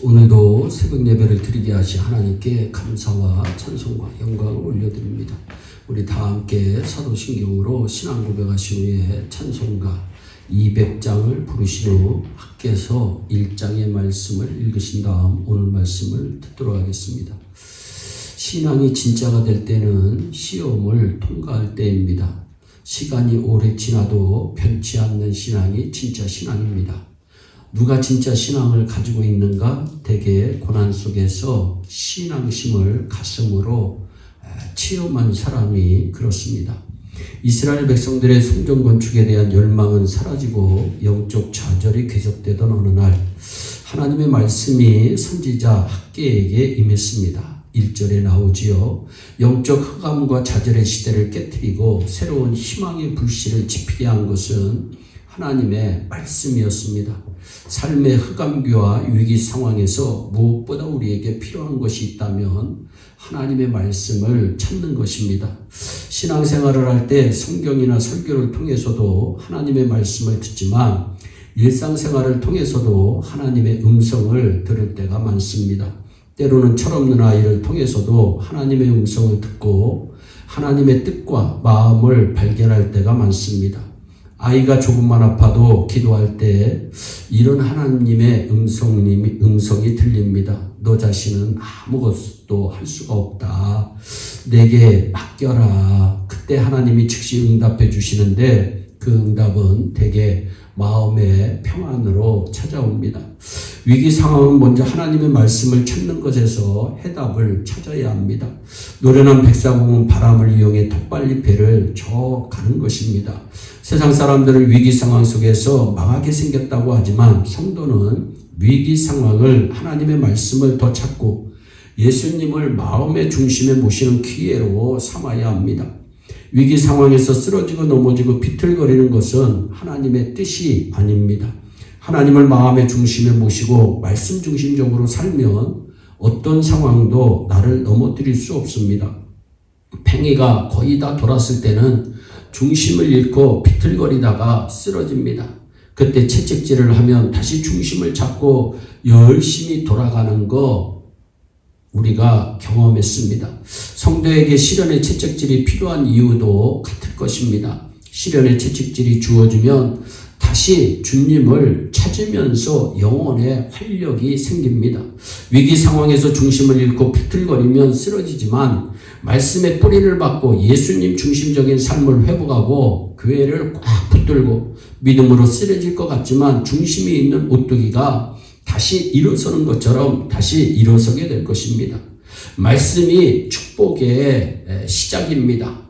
오늘도 새벽 예배를 드리게 하신 하나님께 감사와 찬송과 영광을 올려드립니다. 우리 다 함께 사도신경으로 신앙 고백하신 후에 찬송가 200장을 부르신 후 학개서 1장의 말씀을 읽으신 다음 오늘 말씀을 듣도록 하겠습니다. 신앙이 진짜가 될 때는 시험을 통과할 때입니다. 시간이 오래 지나도 변치 않는 신앙이 진짜 신앙입니다. 누가 진짜 신앙을 가지고 있는가? 대개 고난 속에서 신앙심을 가슴으로 체험한 사람이 그렇습니다. 이스라엘 백성들의 성전 건축에 대한 열망은 사라지고 영적 좌절이 계속되던 어느 날 하나님의 말씀이 선지자 학개에게 임했습니다. 1절에 나오지요. 영적 흑암과 좌절의 시대를 깨트리고 새로운 희망의 불씨를 지피게 한 것은 하나님의 말씀이었습니다. 삶의 흑암기와 위기 상황에서 무엇보다 우리에게 필요한 것이 있다면 하나님의 말씀을 찾는 것입니다. 신앙생활을 할 때 성경이나 설교를 통해서도 하나님의 말씀을 듣지만 일상생활을 통해서도 하나님의 음성을 들을 때가 많습니다. 때로는 철없는 아이를 통해서도 하나님의 음성을 듣고 하나님의 뜻과 마음을 발견할 때가 많습니다. 아이가 조금만 아파도 기도할 때 이런 하나님의 음성이 들립니다. 너 자신은 아무것도 할 수가 없다. 내게 맡겨라. 그때 하나님이 즉시 응답해 주시는데 그 응답은 대개 마음의 평안으로 찾아옵니다. 위기 상황은 먼저 하나님의 말씀을 찾는 것에서 해답을 찾아야 합니다. 노련한 백사공은 바람을 이용해 턱빨리 배를 저어가는 것입니다. 세상 사람들은 위기 상황 속에서 망하게 생겼다고 하지만 성도는 위기 상황을 하나님의 말씀을 더 찾고 예수님을 마음의 중심에 모시는 기회로 삼아야 합니다. 위기 상황에서 쓰러지고 넘어지고 비틀거리는 것은 하나님의 뜻이 아닙니다. 하나님을 마음의 중심에 모시고 말씀 중심적으로 살면 어떤 상황도 나를 넘어뜨릴 수 없습니다. 팽이가 거의 다 돌았을 때는 중심을 잃고 비틀거리다가 쓰러집니다. 그때 채찍질을 하면 다시 중심을 잡고 열심히 돌아가는 거 우리가 경험했습니다. 성도에게 시련의 채찍질이 필요한 이유도 같을 것입니다. 시련의 채찍질이 주어지면 다시 주님을 찾으면서 영혼의 활력이 생깁니다. 위기 상황에서 중심을 잃고 비틀거리면 쓰러지지만 말씀의 뿌리를 받고 예수님 중심적인 삶을 회복하고 교회를 꽉 붙들고 믿음으로 쓰러질 것 같지만 중심이 있는 오뚜기가 다시 일어서는 것처럼 다시 일어서게 될 것입니다. 말씀이 축복의 시작입니다.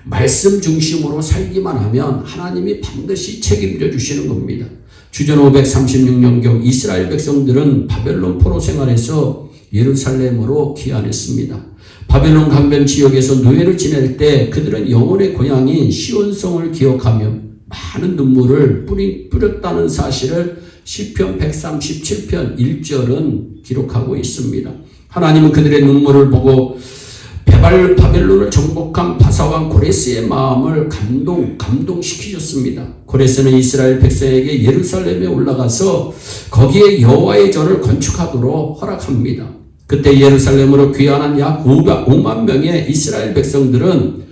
말씀 중심으로 살기만 하면 하나님이 반드시 책임져 주시는 겁니다. 주전 536년경 이스라엘 백성들은 바벨론 포로 생활에서 예루살렘으로 귀환했습니다. 바벨론 강변 지역에서 노예를 지낼 때 그들은 영혼의 고향인 시온성을 기억하며 많은 눈물을 뿌렸다는 사실을 시편 137편 1절은 기록하고 있습니다. 하나님은 그들의 눈물을 보고 바벨론을 정복한 바사왕 고레스의 마음을 감동시키셨습니다. 고레스는 이스라엘 백성에게 예루살렘에 올라가서 거기에 여호와의 전을 건축하도록 허락합니다. 그때 예루살렘으로 귀환한 약 5만 명의 이스라엘 백성들은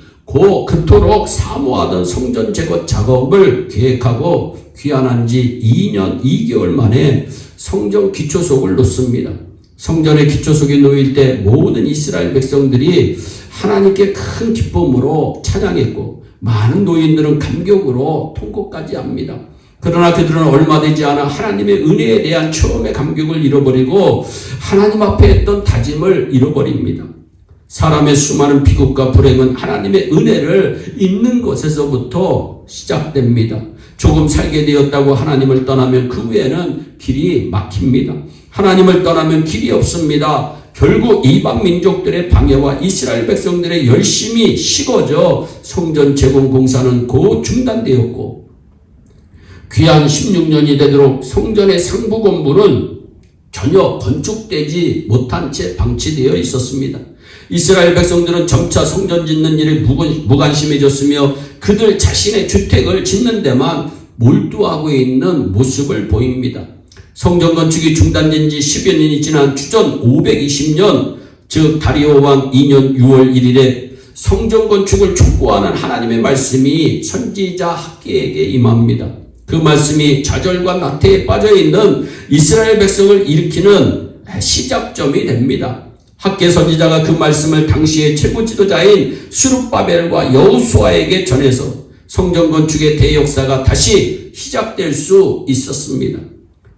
그토록 사모하던 성전 제거 작업을 계획하고 귀환한 지 2년 2개월 만에 성전 기초석을 놓습니다. 성전의 기초석이 놓일 때 모든 이스라엘 백성들이 하나님께 큰 기쁨으로 찬양했고 많은 노인들은 감격으로 통곡까지 합니다. 그러나 그들은 얼마 되지 않아 하나님의 은혜에 대한 처음의 감격을 잃어버리고 하나님 앞에 했던 다짐을 잃어버립니다. 사람의 수많은 비극과 불행은 하나님의 은혜를 잊는 것에서부터 시작됩니다. 조금 살게 되었다고 하나님을 떠나면 그 후에는 길이 막힙니다. 하나님을 떠나면 길이 없습니다. 결국 이방 민족들의 방해와 이스라엘 백성들의 열심이 식어져 성전 재건 공사는 곧 중단되었고 귀한 16년이 되도록 성전의 상부 건물은 전혀 건축되지 못한 채 방치되어 있었습니다. 이스라엘 백성들은 점차 성전 짓는 일에 무관심해졌으며 그들 자신의 주택을 짓는 데만 몰두하고 있는 모습을 보입니다. 성전 건축이 중단된 지 10여 년이 지난 주전 520년, 즉 다리오 왕 2년 6월 1일에 성전 건축을 촉구하는 하나님의 말씀이 선지자 학개에게 임합니다. 그 말씀이 좌절과 나태에 빠져있는 이스라엘 백성을 일으키는 시작점이 됩니다. 학개 선지자가 그 말씀을 당시의 최고 지도자인 스룹바벨과 여호수아에게 전해서 성전 건축의 대역사가 다시 시작될 수 있었습니다.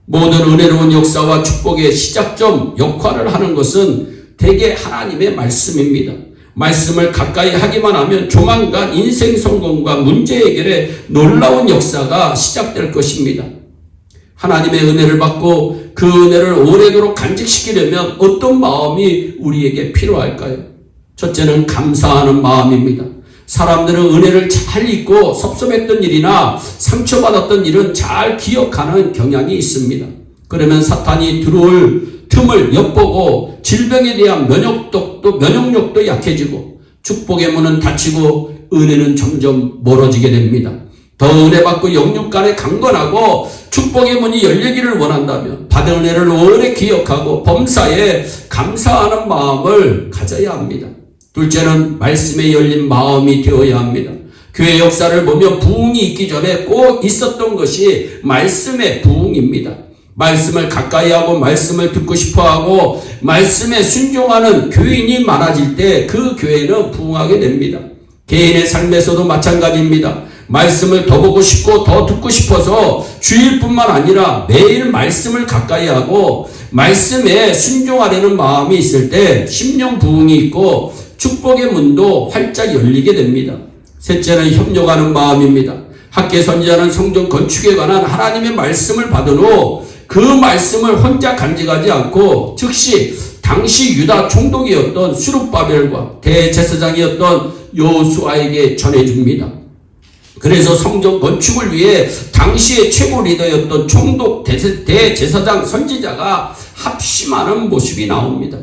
모든 은혜로운 역사와 축복의 시작점 역할을 하는 것은 대개 하나님의 말씀입니다. 말씀을 가까이 하기만 하면 조만간 인생 성공과 문제 해결의 놀라운 역사가 시작될 것입니다. 하나님의 은혜를 받고 그 은혜를 오래도록 간직시키려면 어떤 마음이 우리에게 필요할까요? 첫째는 감사하는 마음입니다. 사람들은 은혜를 잘 잊고 섭섭했던 일이나 상처받았던 일은 잘 기억하는 경향이 있습니다. 그러면 사탄이 들어올 틈을 엿보고 질병에 대한 면역력도 약해지고 축복의 문은 닫히고 은혜는 점점 멀어지게 됩니다. 더 은혜 받고 영육 간에 강건하고 축복의 문이 열리기를 원한다면 받은 은혜를 오래 기억하고 범사에 감사하는 마음을 가져야 합니다. 둘째는 말씀에 열린 마음이 되어야 합니다. 교회 역사를 보면 부흥이 있기 전에 꼭 있었던 것이 말씀의 부흥입니다. 말씀을 가까이 하고 말씀을 듣고 싶어하고 말씀에 순종하는 교인이 많아질 때 그 교회는 부흥하게 됩니다. 개인의 삶에서도 마찬가지입니다. 말씀을 더 보고 싶고 더 듣고 싶어서 주일뿐만 아니라 매일 말씀을 가까이 하고 말씀에 순종하려는 마음이 있을 때 심령 부흥이 있고 축복의 문도 활짝 열리게 됩니다. 셋째는 협력하는 마음입니다. 학개 선지자는 성전 건축에 관한 하나님의 말씀을 받은 후 그 말씀을 혼자 간직하지 않고 즉시 당시 유다 총독이었던 스룹바벨과 대제사장이었던 여호수아에게 전해줍니다. 그래서 성전 건축을 위해 당시의 최고 리더였던 총독 대제사장 선지자가 합심하는 모습이 나옵니다.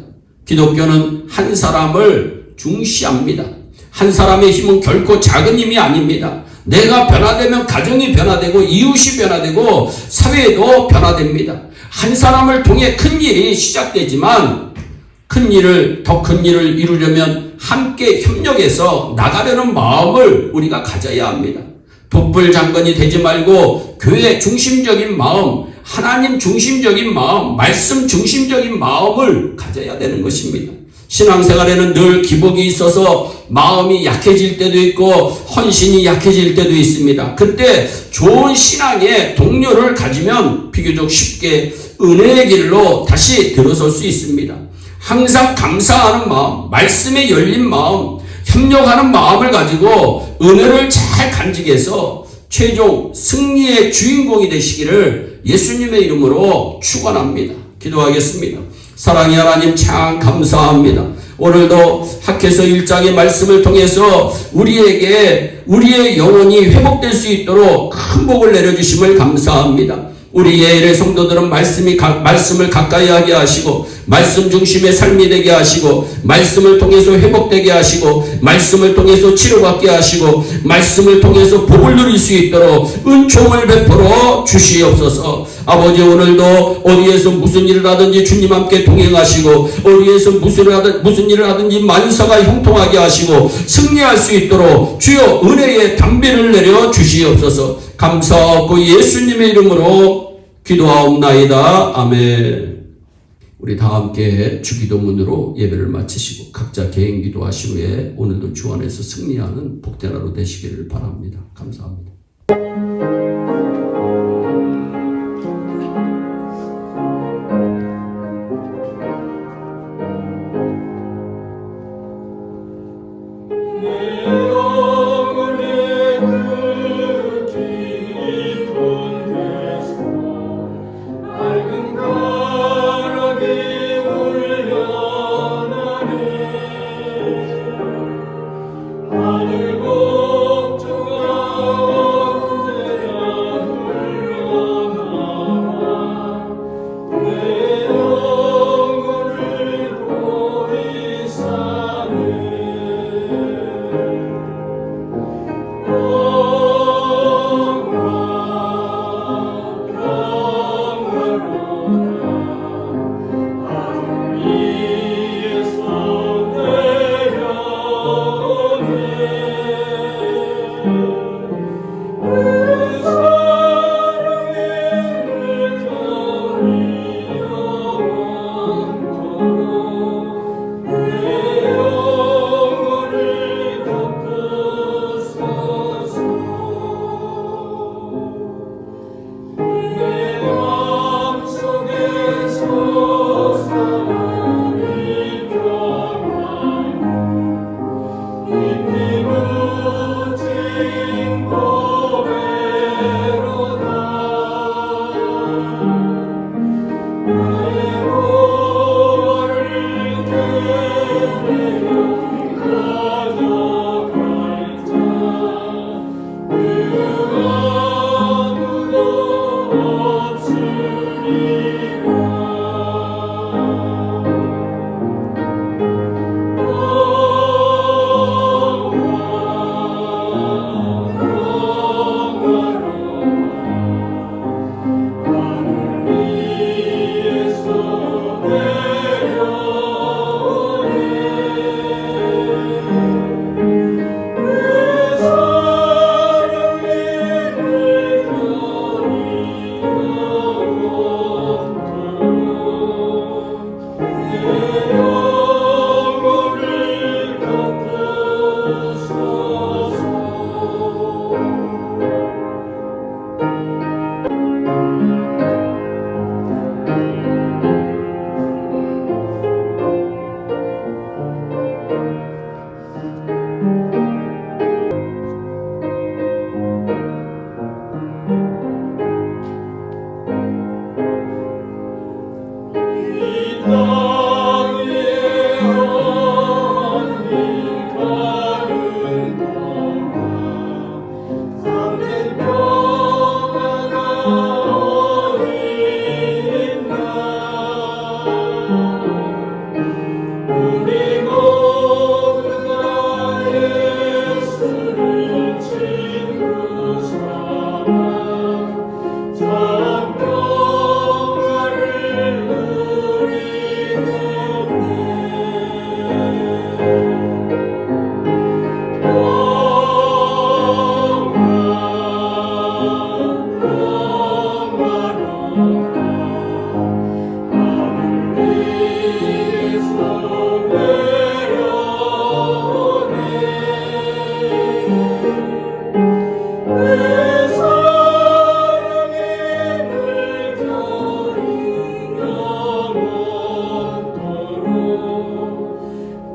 기독교는 한 사람을 중시합니다. 한 사람의 힘은 결코 작은 힘이 아닙니다. 내가 변화되면 가정이 변화되고 이웃이 변화되고 사회도 변화됩니다. 한 사람을 통해 큰 일이 시작되지만 더 큰 일을 이루려면 함께 협력해서 나가려는 마음을 우리가 가져야 합니다. 촛불 장관이 되지 말고 교회 중심적인 마음, 하나님 중심적인 마음, 말씀 중심적인 마음을 가져야 되는 것입니다. 신앙생활에는 늘 기복이 있어서 마음이 약해질 때도 있고 헌신이 약해질 때도 있습니다. 그때 좋은 신앙의 동료를 가지면 비교적 쉽게 은혜의 길로 다시 들어설 수 있습니다. 항상 감사하는 마음, 말씀에 열린 마음, 협력하는 마음을 가지고 은혜를 잘 간직해서 최종 승리의 주인공이 되시기를 예수님의 이름으로 축원합니다. 기도하겠습니다. 사랑의 하나님 참 감사합니다. 오늘도 학개서 1장의 말씀을 통해서 우리의 영혼이 회복될 수 있도록 큰 복을 내려주심을 감사합니다. 우리 예일의 성도들은 말씀을 가까이 하게 하시고 말씀 중심의 삶이 되게 하시고 말씀을 통해서 회복되게 하시고 말씀을 통해서 치료받게 하시고 말씀을 통해서 복을 누릴 수 있도록 은총을 베풀어 주시옵소서. 아버지 오늘도 어디에서 무슨 일을 하든지 주님 함께 동행하시고 어디에서 무슨 일을 하든지 만사가 형통하게 하시고 승리할 수 있도록 주여 은혜의 담비를 내려 주시옵소서. 감사하고 예수님의 이름으로 기도하옵나이다. 아멘. 우리 다 함께 주기도문으로 예배를 마치시고 각자 개인 기도하신 후에 오늘도 주 안에서 승리하는 복된 하루 되시기를 바랍니다. 감사합니다. 하늘 복주가 언제나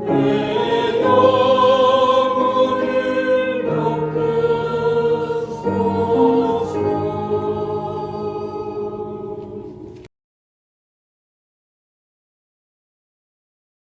내